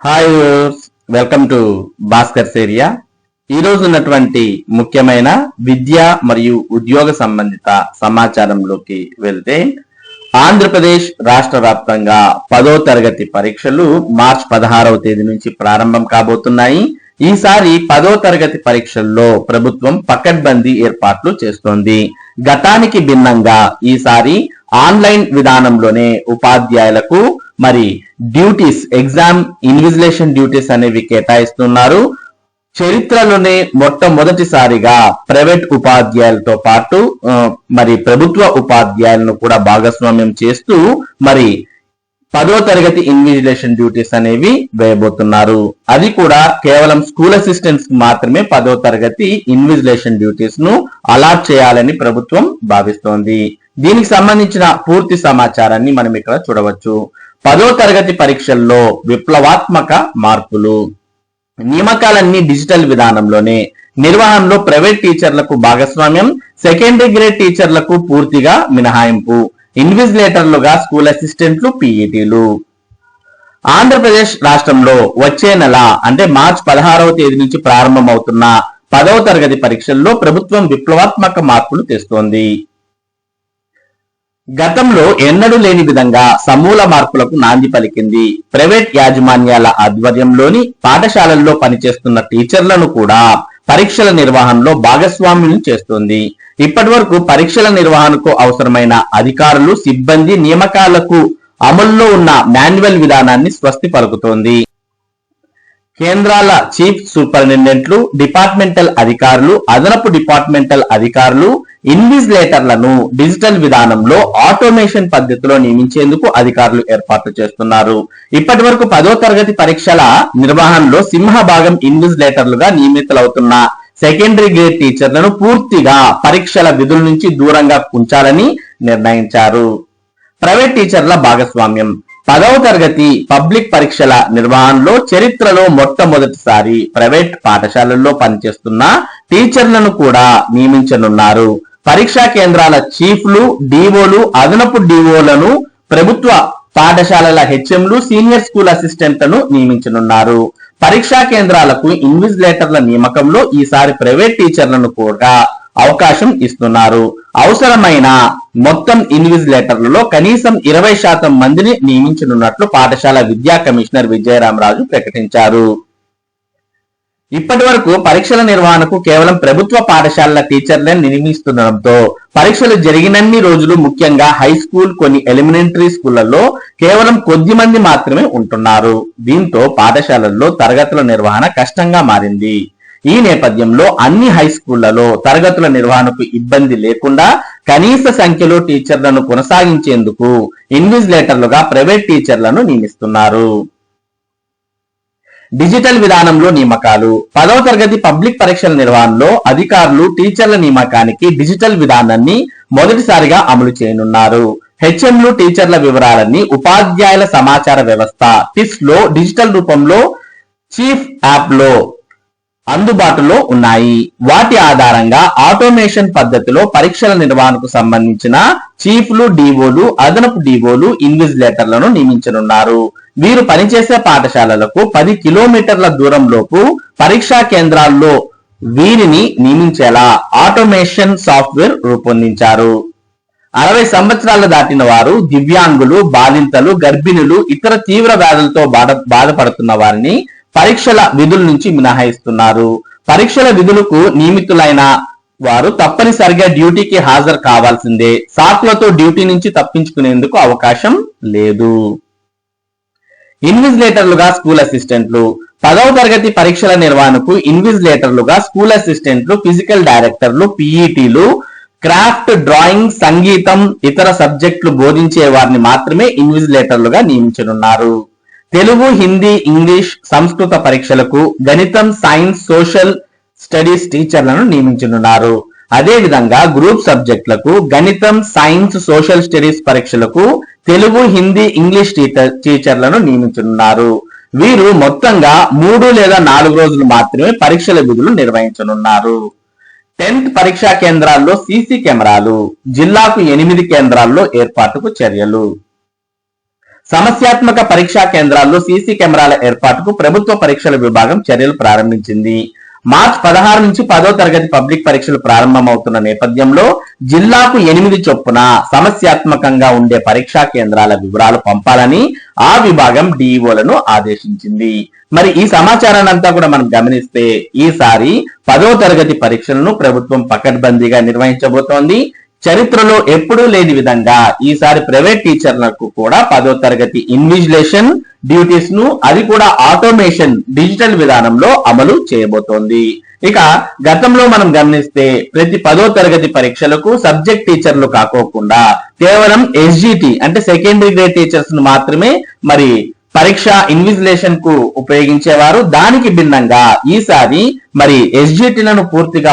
Hi welcome to Bhaskar area. ఈ రోజు ఉన్నటువంటి ముఖ్యమైన విద్య మరియు ఉద్యోగ సంబంధిత సమాచారంలోకి వెళ్తే, ఆంధ్రప్రదేశ్ రాష్ట్ర వ్యాప్తంగా 10వ తరగతి పరీక్షలు మార్చి 16వ తేదీ నుంచి ప్రారంభం కాబోతున్నాయి. ఈసారి 10వ తరగతి పరీక్షల్లో ప్రభుత్వం పకడ్బందీ ఏర్పాట్లు చేస్తోంది. గతానికి భిన్నంగా ఈసారి ఆన్లైన్ విధానంలోనే ఉపాధ్యాయులకు మరి డ్యూటీస్, ఎగ్జామ్ ఇన్విజిలేషన్ డ్యూటీస్ అనేవి కేటాయిస్తున్నారు. చరిత్రలోనే మొట్టమొదటిసారిగా ప్రైవేట్ ఉపాధ్యాయులతో పాటు మరి ప్రభుత్వ ఉపాధ్యాయులను కూడా భాగస్వామ్యం చేస్తూ మరి 10వ తరగతి ఇన్విజిలేషన్ డ్యూటీస్ అనేవి వేయబోతున్నారు. అది కూడా కేవలం స్కూల్ అసిస్టెంట్స్ మాత్రమే 10వ తరగతి ఇన్విజిలేషన్ డ్యూటీస్ ను అలాట్ చేయాలని ప్రభుత్వం భావిస్తోంది. దీనికి సంబంధించిన పూర్తి సమాచారాన్ని మనం ఇక్కడ చూడవచ్చు. 10వ తరగతి పరీక్షల్లో విప్లవాత్మక మార్పులు. నియామకాలన్నీ డిజిటల్ విధానంలోనే. నిర్వహణలో ప్రైవేట్ టీచర్లకు భాగస్వామ్యం, సెకండరీ గ్రేడ్ టీచర్లకు పూర్తిగా మినహాయింపు. ఇన్విజిలేటర్లుగా స్కూల్ అసిస్టెంట్లు, పీఈటీలు. ఆంధ్రప్రదేశ్ రాష్ట్రంలో వచ్చే నెల అంటే మార్చి 16వ తేదీ నుంచి ప్రారంభమవుతున్న 10వ తరగతి పరీక్షల్లో ప్రభుత్వం విప్లవాత్మక మార్పులు తెస్తోంది. గతంలో ఎన్నడూ లేని విధంగా సమూల మార్పులకు నాంది పలికింది. ప్రైవేట్ యాజమాన్యాల ఆధ్వర్యంలోని పాఠశాలల్లో పనిచేస్తున్న టీచర్లను కూడా పరీక్షల నిర్వహణలో భాగస్వామ్యం చేస్తుంది. ఇప్పటి వరకు పరీక్షల నిర్వహణకు అవసరమైన అధికారులు, సిబ్బంది నియామకాలకు అమల్లో ఉన్న మాన్యువల్ విధానాన్ని స్వస్తి పలుకుతోంది. కేంద్రాల చీఫ్ సూపరింటెండెంట్లు, డిపార్ట్మెంటల్ అధికారులు, అదనపు డిపార్ట్మెంటల్ అధికారులు, ఇన్విజిలేటర్లను డిజిటల్ విధానంలో ఆటోమేషన్ పద్ధతిలో నియమించేందుకు అధికారులు ఏర్పాట్లు చేస్తున్నారు. ఇప్పటి వరకు 10వ తరగతి పరీక్షల నిర్వహణలో సింహభాగం ఇన్విజిలేటర్లుగా నియమితులవుతున్న సెకండరీ గ్రేడ్ టీచర్లను పూర్తిగా పరీక్షల విధుల నుంచి దూరంగా ఉంచాలని నిర్ణయించారు. ప్రైవేట్ టీచర్ల భాగస్వామ్యం. 10వ తరగతి పబ్లిక్ పరీక్షల నిర్వహణలో చరిత్రలో మొట్టమొదటిసారి ప్రైవేట్ పాఠశాలల్లో పనిచేస్తున్న టీచర్లను కూడా నియమించనున్నారు. పరీక్షా కేంద్రాల చీఫ్లు, డిఓలు, అదనపు డిఓలను ప్రభుత్వ పాఠశాలల హెచ్ఎంలు, సీనియర్ స్కూల్ అసిస్టెంట్లను నియమించనున్నారు. పరీక్షా కేంద్రాలకు ఇన్విజిలేటర్ల నియామకంలో ఈసారి ప్రైవేట్ టీచర్లను కూడా అవకాశం ఇస్తున్నారు. అవసరమైన మొత్తం ఇన్విజిలేటర్లలో కనీసం 20% మందిని నియమించనున్నట్లు పాఠశాల విద్యా కమిషనర్ విజయరామరాజు ప్రకటించారు. ఇప్పటి వరకు పరీక్షల నిర్వహణకు కేవలం ప్రభుత్వ పాఠశాలల టీచర్లే నియమిస్తుండటంతో పరీక్షలు జరిగినన్ని రోజులు ముఖ్యంగా హై స్కూల్, కొన్ని ఎలిమెంటరీ స్కూళ్లలో కేవలం కొద్ది మంది మాత్రమే ఉంటున్నారు. దీంతో పాఠశాలల్లో తరగతుల నిర్వహణ కష్టంగా మారింది. ఈ నేపథ్యంలో అన్ని హై స్కూళ్లలో తరగతుల నిర్వహణకు ఇబ్బంది లేకుండా కనీస సంఖ్యలో టీచర్లను కొనసాగించేందుకు ఇన్విజిలేటర్లుగా ప్రైవేట్ టీచర్లను నియమిస్తున్నారు. డిజిటల్ విధానంలో నియామకాలు. 10వ తరగతి పబ్లిక్ పరీక్షల నిర్వహణలో అధికారులు టీచర్ల నియామకానికి డిజిటల్ విధానాన్ని మొదటిసారిగా అమలు చేయనున్నారు. హెచ్ఎంలు, టీచర్ల వివరాలన్నీ ఉపాధ్యాయుల సమాచార వ్యవస్థ టిస్ లో డిజిటల్ రూపంలో చీఫ్ యాప్ లో అందుబాటులో ఉన్నాయి. వాటి ఆధారంగా ఆటోమేషన్ పద్ధతిలో పరీక్షల నిర్వహణకు సంబంధించిన చీఫ్లు, డిఓలు, అదనపు డిఓలు, ఇన్విజిలేటర్లను నియమించనున్నారు. వీరు పనిచేసే పాఠశాలలకు 10 కిలోమీటర్ల దూరంలోపు పరీక్షా కేంద్రాల్లో వీరిని నియమించేలా ఆటోమేషన్ సాఫ్ట్వేర్ రూపొందించారు. 60 సంవత్సరాలు దాటిన వారు, దివ్యాంగులు, బాలింతలు, గర్భిణులు, ఇతర తీవ్ర వ్యాధులతో బాధపడుతున్న వారిని పరీక్షల విధుల నుంచి మినహాయిస్తున్నారు. పరీక్షల విధులకు నియమితులైన వారు తప్పనిసరిగా డ్యూటీకి హాజరు కావాల్సిందే. సాకులతో డ్యూటీ నుంచి తప్పించుకునేందుకు అవకాశం లేదు. ఇన్విజిలేటర్లుగా స్కూల్ అసిస్టెంట్లు. 10వ తరగతి పరీక్షల నిర్వహణకు ఇన్విజిలేటర్లుగా స్కూల్ అసిస్టెంట్లు, ఫిజికల్ డైరెక్టర్లు, పీఈటీలు, క్రాఫ్ట్, డ్రాయింగ్, సంగీతం, ఇతర సబ్జెక్టులు బోధించే వారిని మాత్రమే ఇన్విజిలేటర్లుగా నియమించనున్నారు. తెలుగు, హిందీ, ఇంగ్లీష్, సంస్కృత పరీక్షలకు గణితం, సైన్స్, సోషల్ స్టడీస్ టీచర్లను నియమించనున్నారు. అదేవిధంగా గ్రూప్ సబ్జెక్టులకు గణితం, సైన్స్, సోషల్ స్టడీస్ పరీక్షలకు తెలుగు, హిందీ, ఇంగ్లీష్ టీచర్లను నియమించనున్నారు. వీరు మొత్తంగా 3 లేదా 4 రోజులు మాత్రమే పరీక్షల విధులు నిర్వహించనున్నారు. 10th పరీక్షా కేంద్రాల్లో సీసీ కెమెరాలు. జిల్లాకు 8 కేంద్రాల్లో ఏర్పాటుకు చర్యలు. సమస్యాత్మక పరీక్షా కేంద్రాల్లో సీసీ కెమెరాల ఏర్పాటుకు ప్రభుత్వ పరీక్షల విభాగం చర్యలు ప్రారంభించింది. మార్చి 16 నుంచి 10వ తరగతి పబ్లిక్ పరీక్షలు ప్రారంభమవుతున్న నేపథ్యంలో జిల్లాకు 8 చొప్పున సమస్యాత్మకంగా ఉండే పరీక్షా కేంద్రాల వివరాలు పంపాలని ఆ విభాగం డిఈఓలను ఆదేశించింది. మరి ఈ సమాచారాన్ని అంతా కూడా మనం గమనిస్తే ఈసారి 10వ తరగతి పరీక్షలను ప్రభుత్వం పకడ్బందీగా నిర్వహించబోతోంది. చరిత్రలో ఎప్పుడూ లేని విధంగా ఈసారి ప్రైవేట్ టీచర్లకు కూడా 10వ తరగతి ఇన్విజిలేషన్ డ్యూటీస్ ను అది కూడా ఆటోమేషన్ డిజిటల్ విధానంలో అమలు చేయబోతోంది. ఇక గతంలో మనం గమనిస్తే ప్రతి 10వ తరగతి పరీక్షలకు సబ్జెక్ట్ టీచర్లు కాకోకుండా కేవలం ఎస్జిటి అంటే సెకండరీ గ్రేడ్ టీచర్స్ ను మాత్రమే మరి పరీక్ష ఇన్విజిలేషన్ కు ఉపయోగించేవారు. దానికి భిన్నంగా ఈసారి మరి ఎస్జిటిలను పూర్తిగా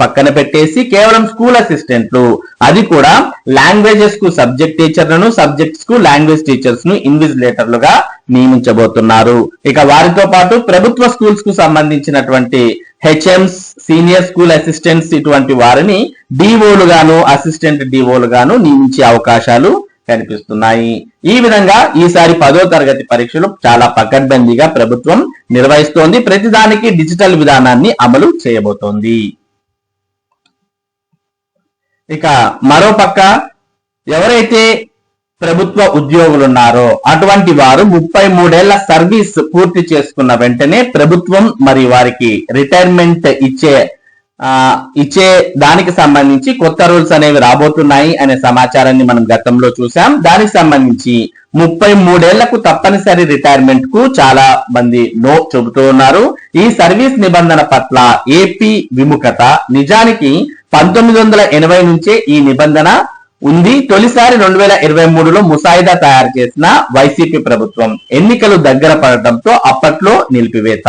పక్కన పెట్టేసి కేవలం స్కూల్ అసిస్టెంట్లు అది కూడా లాంగ్వేజెస్ కు సబ్జెక్ట్ టీచర్లను సబ్జెక్ట్స్ కు లాంగ్వేజ్ టీచర్స్ ను ఇన్విజిలేటర్లుగా నియమించబోతున్నారు. ఇక వారితో పాటు ప్రభుత్వ స్కూల్స్ కు సంబంధించినటువంటి హెచ్ఎంస్ సీనియర్ స్కూల్ అసిస్టెంట్స్ ఇటువంటి వారిని డిఓలు గాను అసిస్టెంట్ డిఓలు గాను నియమించే అవకాశాలు కనిపిస్తున్నాయి. ఈ విధంగా ఈసారి 10వ తరగతి పరీక్షలు చాలా పకడ్బందీగా ప్రభుత్వం నిర్వహిస్తోంది. ప్రతిదానికి డిజిటల్ విధానాన్ని అమలు చేయబోతోంది. ఇక మరోపక్క ఎవరైతే ప్రభుత్వ ఉద్యోగులు ఉన్నారో అటువంటి వారు 33 ఏళ్ల సర్వీస్ పూర్తి చేసుకున్న వెంటనే ప్రభుత్వం మరి వారికి రిటైర్మెంట్ ఇచ్చే దానికి సంబంధించి కొత్త రూల్స్ అనేవి రాబోతున్నాయి అనే సమాచారాన్ని మనం గతంలో చూసాం. దానికి సంబంధించి 33 ఏళ్లకు తప్పనిసరి రిటైర్మెంట్ కు చాలా మంది నో చెబుతూ ఉన్నారు. ఈ సర్వీస్ నిబంధన పట్ల ఏపీ విముఖత నిజానికి 1980 నుంచే ఈ నిబంధన ఉంది. తొలిసారి 2023లో ముసాయిదా తయారు చేసిన వైసీపీ ప్రభుత్వం ఎన్నికలు దగ్గర పడటంతో అప్పట్లో నిలిపివేత.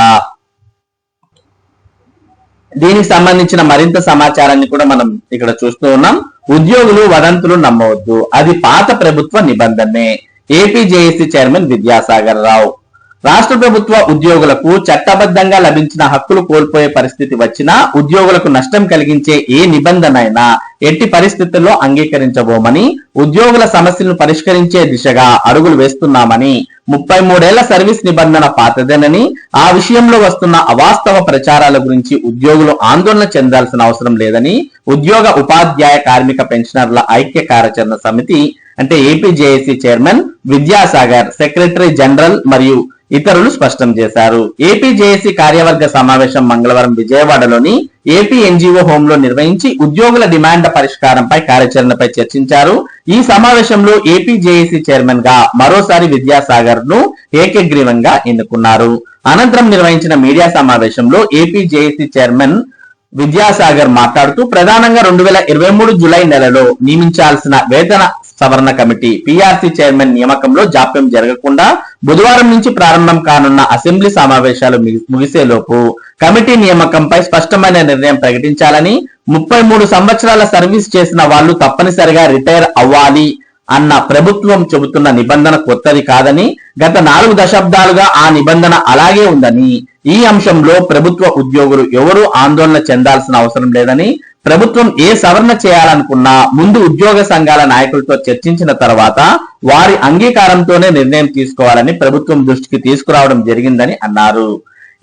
దీనికి సంబంధించిన మరింత సమాచారాన్ని కూడా మనం ఇక్కడ చూస్తూ ఉన్నాం. ఉద్యోగులు వదంతులు నమ్మవద్దు, అది పాత ప్రభుత్వ నిబంధనే. AP JAC chairman Vidyasagar Rao. రాష్ట్ర ప్రభుత్వ ఉద్యోగులకు చట్టబద్ధంగా లభించిన హక్కులు కోల్పోయే పరిస్థితి వచ్చినా ఉద్యోగులకు నష్టం కలిగించే ఏ నిబంధన అయినా ఎట్టి పరిస్థితుల్లో అంగీకరించబోమని, ఉద్యోగుల సమస్యలను పరిష్కరించే దిశగా అడుగులు వేస్తున్నామని, 33 ఏళ్ల సర్వీస్ నిబంధన పాతదేనని, ఆ విషయంలో వస్తున్న అవాస్తవ ప్రచారాల గురించి ఉద్యోగులు ఆందోళన చెందాల్సిన అవసరం లేదని ఉద్యోగ ఉపాధ్యాయ కార్మిక పెన్షనర్ల ఐక్య కార్యాచరణ సమితి అంటే AP JAC chairman Vidyasagar, secretary general మరియు ఇతరులు స్పష్టం చేశారు. ఏపీ జేఏసీ కార్యవర్గ సమావేశం మంగళవారం విజయవాడలోని ఏపీ ఎన్జిఓ హోమ్ లో నిర్వహించి ఉద్యోగుల డిమాండ్ల పరిష్కారంపై కార్యాచరణపై చర్చించారు. ఈ సమావేశంలో ఏపీ జేఏసీ చైర్మన్ గా మరోసారి విద్యాసాగర్ ను ఏకగ్రీవంగా ఎన్నుకున్నారు. అనంతరం నిర్వహించిన మీడియా సమావేశంలో ఏపీ జేఏసీ చైర్మన్ విద్యాసాగర్ మాట్లాడుతూ ప్రధానంగా 2023 జులై నెలలో నియమించాల్సిన వేతన సవరణ కమిటీ పీఆర్సీ చైర్మన్ నియామకంలో జాప్యం జరగకుండా బుధవారం నుంచి ప్రారంభం కానున్న అసెంబ్లీ సమావేశాలు ముగిసేలోపు కమిటీ నియామకంపై స్పష్టమైన నిర్ణయం ప్రకటించాలని, 33 సంవత్సరాల సర్వీస్ చేసిన వాళ్ళు తప్పనిసరిగా రిటైర్ అవ్వాలి అన్న ప్రభుత్వం చెబుతున్న నిబంధన కొత్తది కాదని, గత 4 దశాబ్దాలుగా ఆ నిబంధన అలాగే ఉందని, ఈ అంశంలో ప్రభుత్వ ఉద్యోగులు ఎవరూ ఆందోళన చెందాల్సిన అవసరం లేదని, ప్రభుత్వం ఏ సవరణ చేయాలనుకున్నా ముందు ఉద్యోగ సంఘాల నాయకులతో చర్చించిన తర్వాత వారి అంగీకారంతోనే నిర్ణయం తీసుకోవాలని ప్రభుత్వం దృష్టికి తీసుకురావడం జరిగిందని అన్నారు.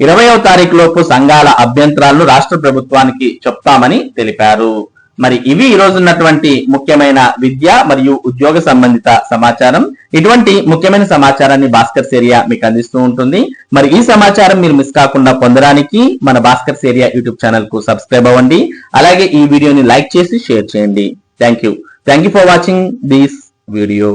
20వ తారీఖు లోపు సంఘాల అభ్యంతరాలను రాష్ట్ర ప్రభుత్వానికి చెప్తామని తెలిపారు. మరి ఇవి ఈ రోజు ఉన్నటువంటి ముఖ్యమైన విద్య మరియు ఉద్యోగ సంబంధిత సమాచారం. ఇటువంటి ముఖ్యమైన సమాచారాన్ని భాస్కర్ ఏరియా మీకు అందిస్తూ ఉంటుంది. మరి ఈ సమాచారం మీరు మిస్ కాకుండా పొందడానికి మన భాస్కర్ ఏరియా యూట్యూబ్ ఛానల్ కు సబ్స్క్రైబ్ అవ్వండి. అలాగే ఈ వీడియోని లైక్ చేసి షేర్ చేయండి. Thank you for watching this video.